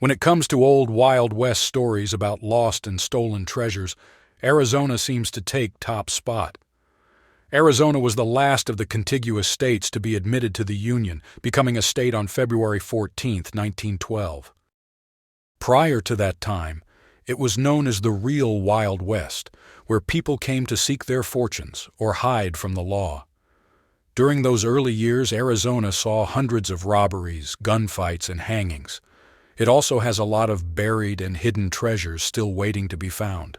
When it comes to old Wild West stories about lost and stolen treasures, Arizona seems to take top spot. Arizona was the last of the contiguous states to be admitted to the Union, becoming a state on February 14, 1912. Prior to that time, it was known as the real Wild West, where people came to seek their fortunes or hide from the law. During those early years, Arizona saw hundreds of robberies, gunfights, and hangings. It also has a lot of buried and hidden treasures still waiting to be found.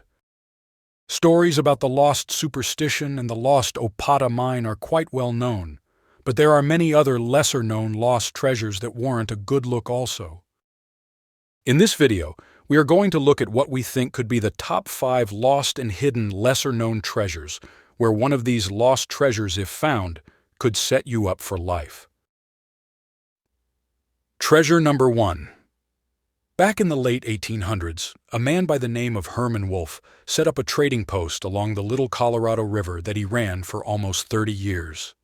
Stories about the lost superstition and the lost opata mine are quite well known, but there are many other lesser-known lost treasures that warrant a good look also. In this video, we are going to look at what we think could be the top 5 lost and hidden lesser-known treasures, where one of these lost treasures, if found, could set you up for life. Treasure number 1. Back in the late 1800s, a man by the name of Herman Wolfe set up a trading post along the Little Colorado River that he ran for almost 30 years.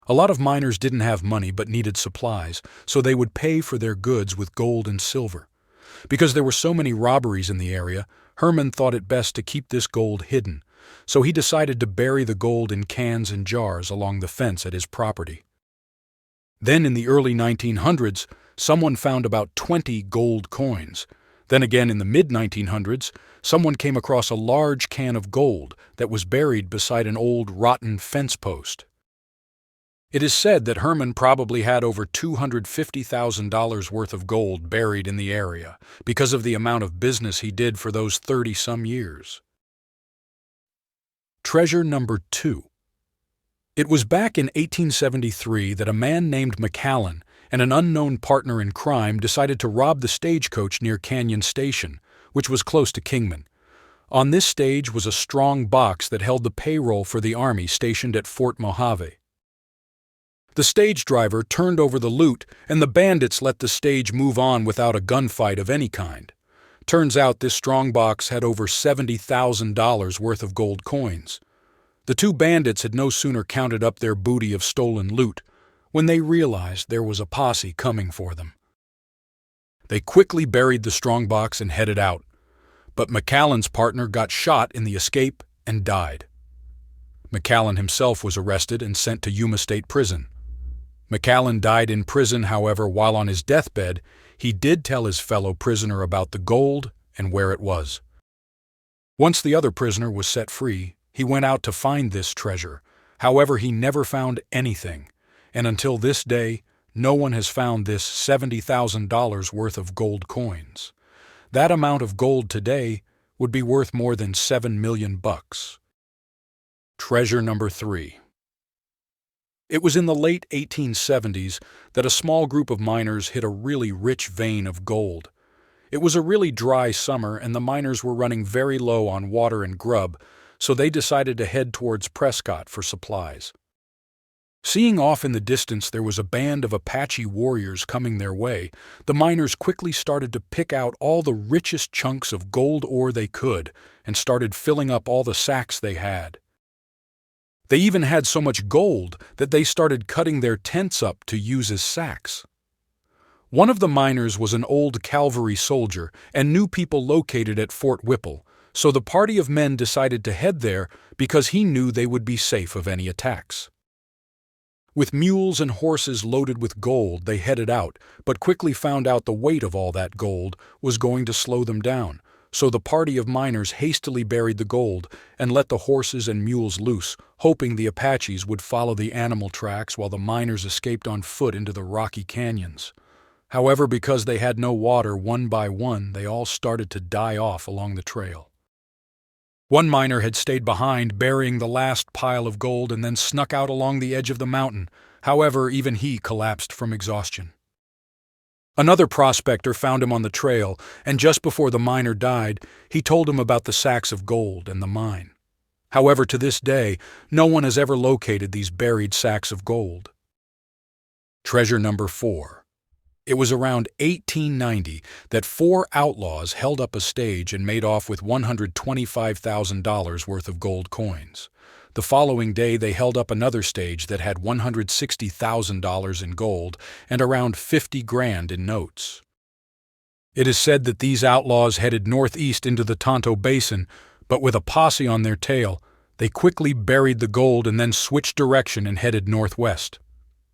A lot of miners didn't have money but needed supplies, so they would pay for their goods with gold and silver. Because there were so many robberies in the area, Herman thought it best to keep this gold hidden, so he decided to bury the gold in cans and jars along the fence at his property. Then in the early 1900s, someone found about 20 gold coins. Then again in the mid-1900s, someone came across a large can of gold that was buried beside an old rotten fence post. It is said that Herman probably had over $250,000 worth of gold buried in the area because of the amount of business he did for those 30-some years. Treasure number 2. It was back in 1873 that a man named McAllen and an unknown partner in crime decided to rob the stagecoach near Canyon Station, which was close to Kingman. On this stage was a strong box that held the payroll for the army stationed at Fort Mojave. The stage driver turned over the loot, and the bandits let the stage move on without a gunfight of any kind. Turns out this strong box had over $70,000 worth of gold coins. The two bandits had no sooner counted up their booty of stolen loot when they realized there was a posse coming for them. They quickly buried the strongbox and headed out, but McAllen's partner got shot in the escape and died. McAllen himself was arrested and sent to Yuma State Prison. McAllen died in prison, however, while on his deathbed, he did tell his fellow prisoner about the gold and where it was. Once the other prisoner was set free, he went out to find this treasure. However, he never found anything, and until this day, no one has found this $70,000 worth of gold coins. That amount of gold today would be worth more than $7 million. Treasure number 3. It was in the late 1870s that a small group of miners hit a really rich vein of gold. It was a really dry summer, and the miners were running very low on water and grub, so they decided to head towards Prescott for supplies. Seeing off in the distance there was a band of Apache warriors coming their way, the miners quickly started to pick out all the richest chunks of gold ore they could and started filling up all the sacks they had. They even had so much gold that they started cutting their tents up to use as sacks. One of the miners was an old cavalry soldier and knew people located at Fort Whipple, so the party of men decided to head there because he knew they would be safe of any attacks. With mules and horses loaded with gold, they headed out, but quickly found out the weight of all that gold was going to slow them down, so the party of miners hastily buried the gold and let the horses and mules loose, hoping the Apaches would follow the animal tracks while the miners escaped on foot into the rocky canyons. However, because they had no water, one by one, they all started to die off along the trail. One miner had stayed behind, burying the last pile of gold, and then snuck out along the edge of the mountain. However, even he collapsed from exhaustion. Another prospector found him on the trail, and just before the miner died, he told him about the sacks of gold and the mine. However, to this day, no one has ever located these buried sacks of gold. Treasure number 4. It was around 1890 that 4 outlaws held up a stage and made off with $125,000 worth of gold coins. The following day, they held up another stage that had $160,000 in gold and around $50,000 in notes. It is said that these outlaws headed northeast into the Tonto Basin, but with a posse on their tail, they quickly buried the gold and then switched direction and headed northwest.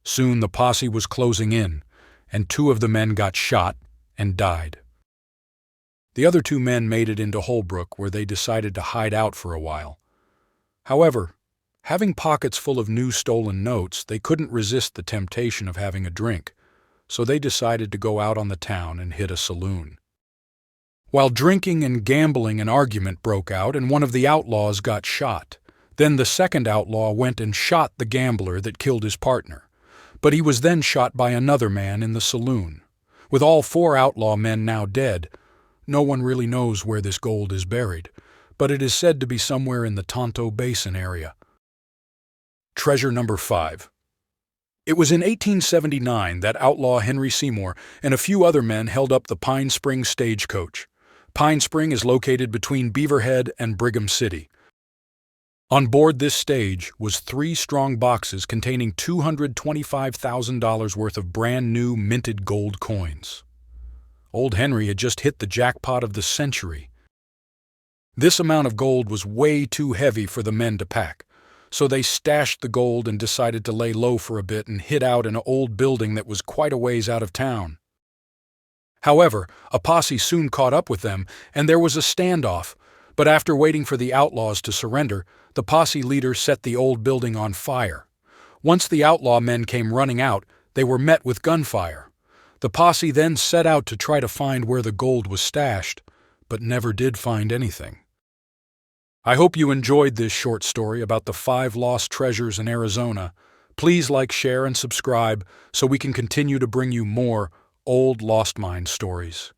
Soon the posse was closing in, and 2 of the men got shot and died. The other 2 men made it into Holbrook, where they decided to hide out for a while. However, having pockets full of new stolen notes, they couldn't resist the temptation of having a drink, so they decided to go out on the town and hit a saloon. While drinking and gambling, an argument broke out and one of the outlaws got shot. Then the second outlaw went and shot the gambler that killed his partner, but he was then shot by another man in the saloon. With all 4 outlaw men now dead, no one really knows where this gold is buried, but it is said to be somewhere in the Tonto Basin area. Treasure number 5. It was in 1879 that outlaw Henry Seymour and a few other men held up the Pine Spring stagecoach. Pine Spring is located between Beaverhead and Brigham City. On board this stage was 3 strong boxes containing $225,000 worth of brand new minted gold coins. Old Henry had just hit the jackpot of the century. This amount of gold was way too heavy for the men to pack, so they stashed the gold and decided to lay low for a bit and hid out in an old building that was quite a ways out of town. However, a posse soon caught up with them, and there was a standoff, but after waiting for the outlaws to surrender, the posse leader set the old building on fire. Once the outlaw men came running out, they were met with gunfire. The posse then set out to try to find where the gold was stashed, but never did find anything. I hope you enjoyed this short story about the 5 lost treasures in Arizona. Please like, share, and subscribe so we can continue to bring you more old lost mine stories.